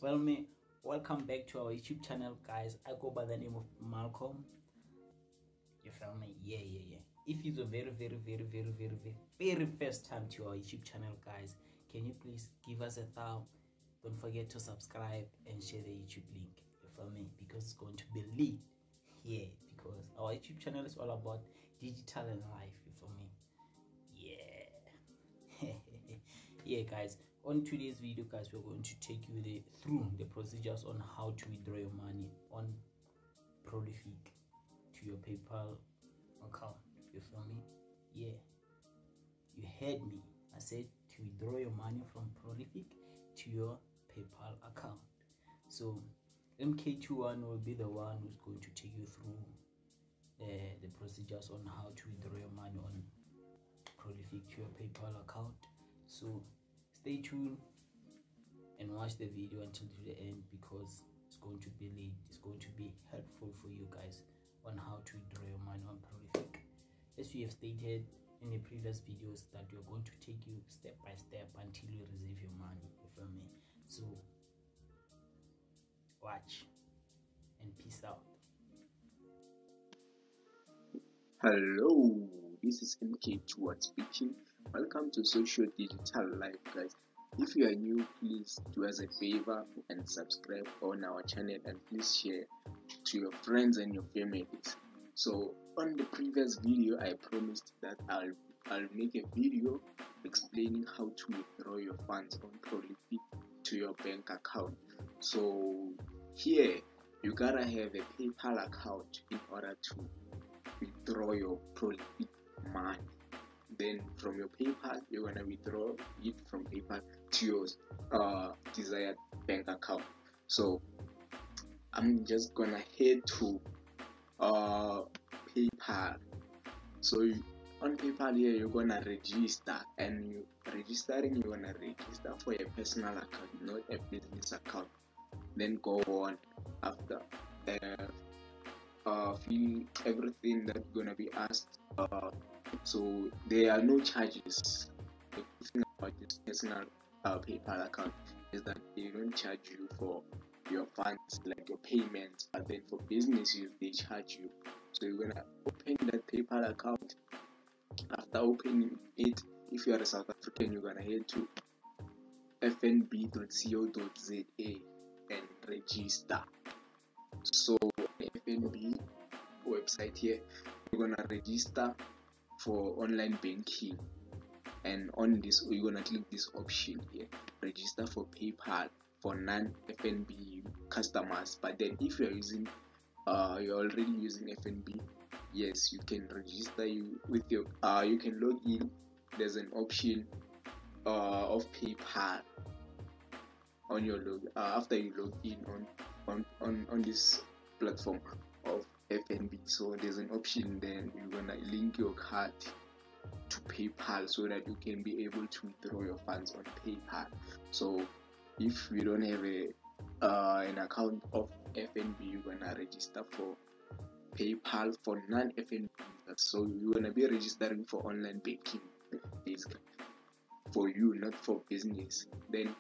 Well, welcome back to our YouTube channel, guys. I go by the name of Malcolm. You feel me? Yeah. If it's a very first time to our YouTube channel, guys, can you please give us a thumb? Don't forget to subscribe and share the YouTube link. You feel me? Because it's going to be lit. Yeah, because our YouTube channel is all about digital and life. You feel me? Yeah. Yeah, guys, on today's video, guys, we're going to take you through the procedures on how to withdraw your money on Prolific to your PayPal account. You feel me? Yeah, you heard me. I said to withdraw your money from Prolific to your PayPal account. So MK21 will be the one who's going to take you through the procedures on how to withdraw your money on Prolific to your PayPal account. So stay tuned and watch the video until to the end, because it's going to be lit. It's going to be helpful for you guys on how to withdraw your money on Prolific. As we have stated in the previous videos, that we're going to take you step by step until you receive your money. You feel me? So watch and peace out. Hello, this is MK21 speaking. Welcome to Socio-Digital Live, guys. If you are new, please do us a favor and subscribe on our channel, and please share to your friends and your families. So on the previous video, I promised that I'll make a video explaining how to withdraw your funds on Prolific to your bank account. So here you gotta have a PayPal account in order to withdraw your Prolific money. Then from your PayPal, you're gonna withdraw it from PayPal to your desired bank account. So I'm just gonna head to PayPal. So on PayPal here, you're gonna register, and you're gonna register for a personal account, not a business account. Then go on after fill everything that's gonna be asked. So there are no charges. The good thing about this personal PayPal account is that they don't charge you for your funds, like your payments, but then for business use they charge you. So you're gonna open that PayPal account. After opening it, if you are a South African, you're gonna head to fnb.co.za and register. So FNB website here, you're gonna register for online banking, and on this you're gonna click this option here, register for PayPal for non-FNB customers. But then if you're using you're already using FNB, yes, you can register with your you can log in. There's an option of PayPal on your after you log in on this platform of FNB. So there's an option, then you're gonna link your card to PayPal so that you can be able to withdraw your funds on PayPal. So if you don't have an account of FNB, you're gonna register for PayPal for non-FNB. So you're gonna be registering for online banking, basically for you, not for business. Then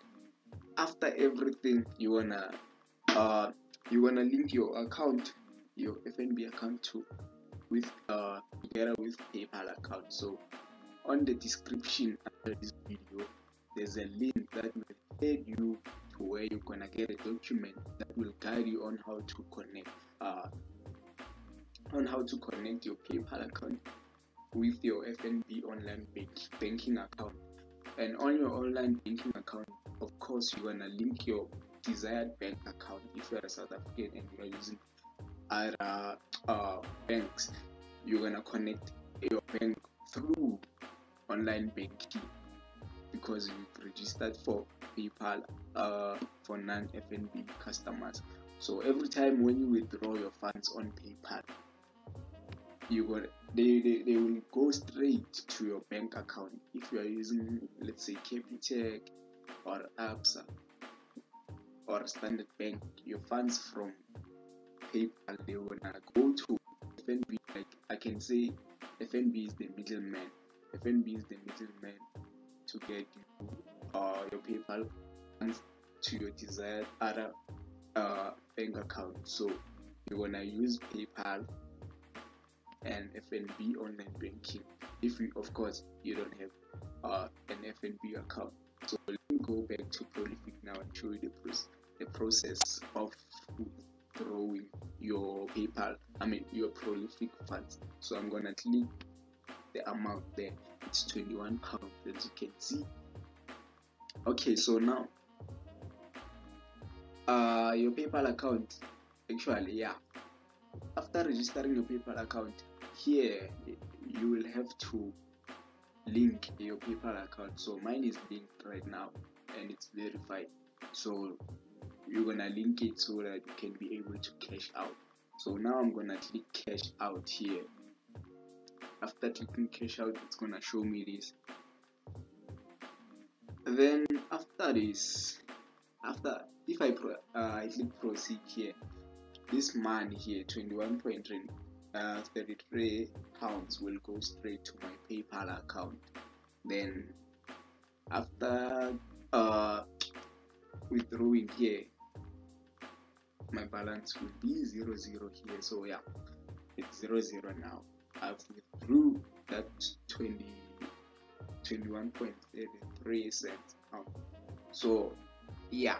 after everything, you wanna link your account, your FNB account together with PayPal account. So on the description after this video, there's a link that will head you to where you're gonna get a document that will guide you on how to connect your PayPal account with your FNB online banking account. And on your online banking account, of course, you're gonna link your desired bank account. If you're a South African and you're using other banks, you're gonna connect your bank through online banking, because you've registered for PayPal for non-FNB customers. So every time when you withdraw your funds on PayPal, they will go straight to your bank account. If you are using, let's say, Capitec or ABSA or Standard Bank, your funds from PayPal, they wanna go to FNB. Like I can say, FNB is the middleman. FNB is the middleman to get you your PayPal funds to your desired other bank account. So you're gonna use PayPal and FNB online banking. If you, of course, you don't have an FNB account. So let me go back to Prolific now and show you the process of withdrawing your PayPal, your Prolific funds. So I'm gonna click the amount there. It's £21, as you can see. Okay, so now your PayPal account, actually, yeah, after registering your PayPal account, here you will have to link your PayPal account. So mine is linked right now and it's verified, so you're gonna link it so that you can be able to cash out. So now I'm gonna click cash out here. After clicking cash out, it's gonna show me this. Then after this, if I click proceed here, this money here, 21.33 pounds, will go straight to my PayPal account. Then after withdrawing here, my balance will be 00 here. So yeah, it's 00 now. I've withdrew that 21.33 cents. So yeah,